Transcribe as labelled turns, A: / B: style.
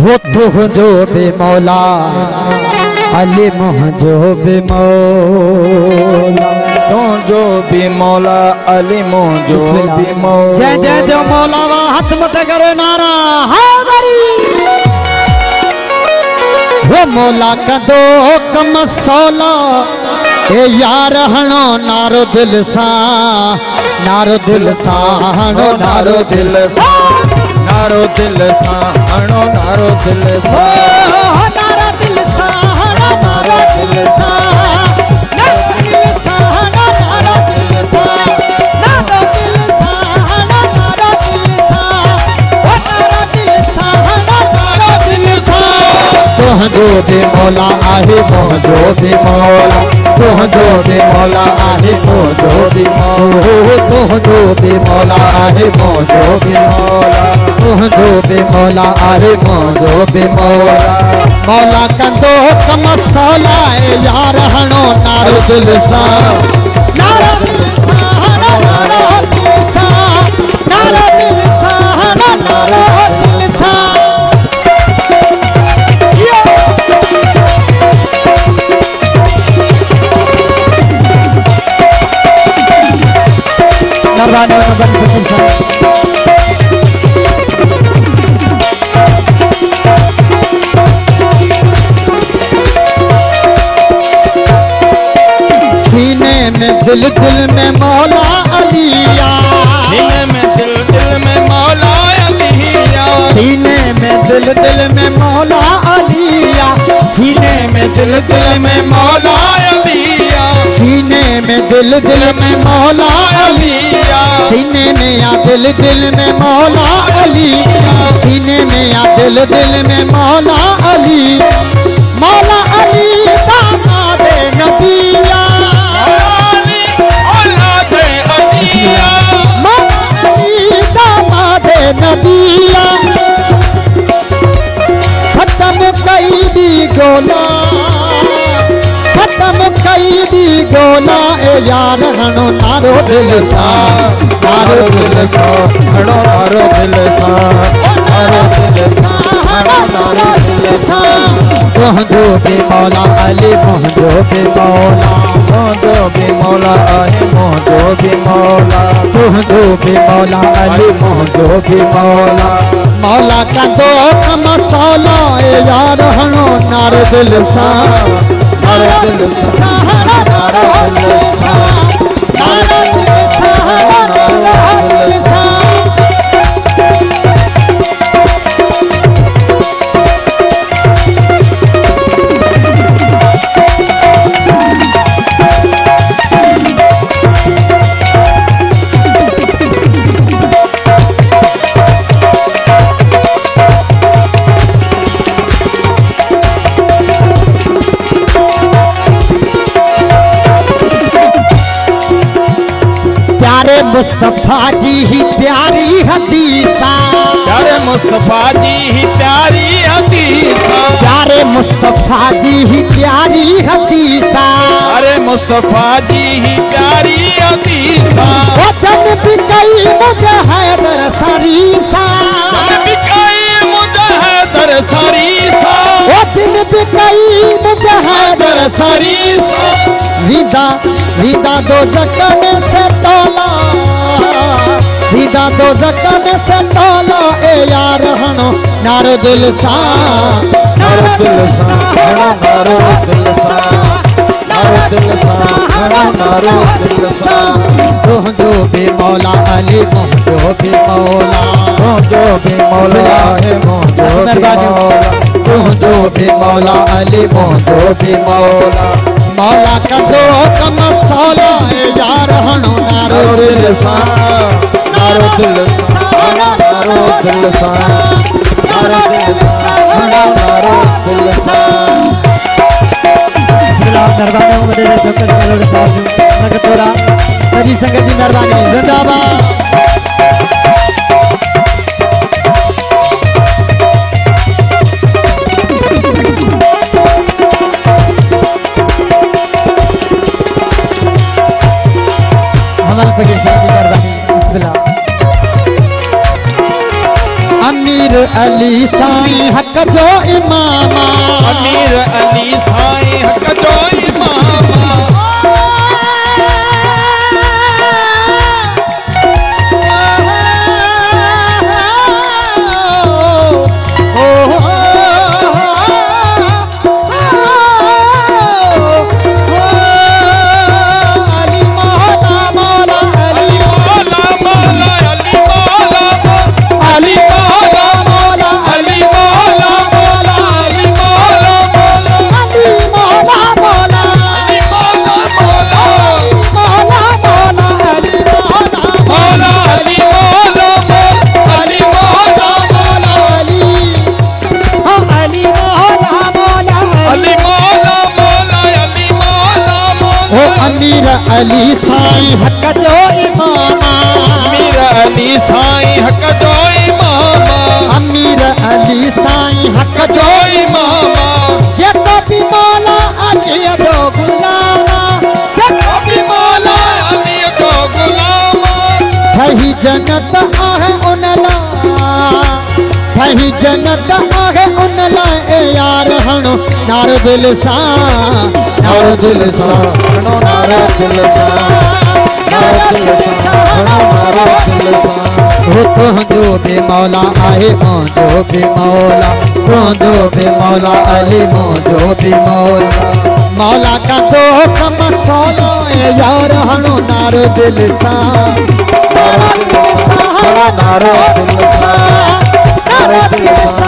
A: हो तुझो बे मौला अली मुझो बे मौला
B: तुझो बे मौला अली मुझो बे मौला।
A: जय जय जो मौला वा हाथ मत करे नारा हैदरी वो मौला कदो कम सोला ए यार हणो नारो दिल सा नारो दिल सा हणो नारो दिल सा
B: नारो दिल सा हणो नारो दिल सा
A: नारो दिल सा हणो नारो दिल सा नारो दिल सा हणो नारो दिल सा नारो दिल सा हणो नारो दिल सा ओ नारो दिल सा हणो नारो दिल सा तुझो बे मौला आहे मुझो बे मौला तुझो बे मौला आहे मुझो बे मौला तुझो बे मौला आहे मुझो बे मौला तुझो बे मौला आहे मुझो बे मौला मौला कंदो कम सोला यार हणो नारो दिल सा नारो दिल सा हणो नारो दिल सा नारो दिल सा हणो नारो दिल सा नरवाने नबन फकीर सीने में दिल में मौला अलिया
B: सीने में दिल में मौला अलिया
A: सीने में दिल में मौला अलिया सीने में दिल में मौला अलिया सीने में दिल में मौला अलिया सीने में या दिल में मौला अली सीने में या दिल में मौला अली मौला अली दामाद नबिया मौला अली दामाद नबिया खत्म कई भी गोला खत्म कई भी गोला ए यार हणो नारो दिल सा नारो दिल सा
B: हणो नारो दिल सा
A: नारो दिल सा हणो नारो दिल सा तुझो बे मौला अली मुझो बे मौला
B: तुझो बे मौला आहे मुझो बे मौला
A: तुझो बे मौला अली मुझो बे मौला मौला का दो कम सोला यार हणो नारो दिल सा नारो दिल सा हणो नारो दिल सा नारो दिल सा हणो नारो दिल सा प्यारे मुस्तफा जी ही प्यारी हदीसा
B: प्यारे मुस्तफा जी ही प्यारी हदीसा
A: प्यारे मुस्तफा जी ही प्यारी हदीसा
B: अरे मुस्तफा जी ही प्यारी हदीसा
A: वचन भी कई मुझे हैदर सरीसा
B: बिकाई मुझे हैदर सरीसा
A: वचन भी कई मुझे हैदर सरीसा विदा विदा दो जकम से तोला विदा दो जकम से तोला ए यार हणो नारो दिल सा नारो दिल सा हणो नारो दिल सा नारो दिल सा हणो नारो दिल सा तुझो बे मौला अली मुझो बे मौला
B: तुझो बे मौला है मुझो बे मौला
A: तुझो बे मौला अली मुझो बे मौला मौला का दो कम सोला यार हणो नारो दिल सा नारो दिल सा हणो नारो दिल सा नारो दिल सा हणो नारो दिल सा नरवाने मध्ये शंकर मेलोडी साहब नगतोरा सजी संगत जी नरवाने जिंदाबाद हमारे फकीर साहब की मेहरबानी बिस्मिल्लाह अमीर अली साईं हक जो इमामा
B: अमीर अली साईं हक जो इमामा
A: अमीर अली साईं हक जो इमामा
B: अमीर अली साईं हक जो इमामा
A: अमीर अली साईं हक जो
B: इमामा
A: जेको भी मौला अली जो गुलामा जेको भी मौला
B: अली जो गुलामा
A: सही जन्नत आहे उन ला सही जन्नत आहे उन ला ए यार हणो नार दिल सा नार दिल सा नार दिल सा नार दिल सा नार दिल सा हो तुंहिंजो बि मौला आहे मुंहिंजो बि मौला तुंहिंजो बि मौला अली मुंहिंजो बि मौला मौला का तो कम सोलो यार हणो नार दिल सा नार दिल सा नार दिल सा नार दिल सा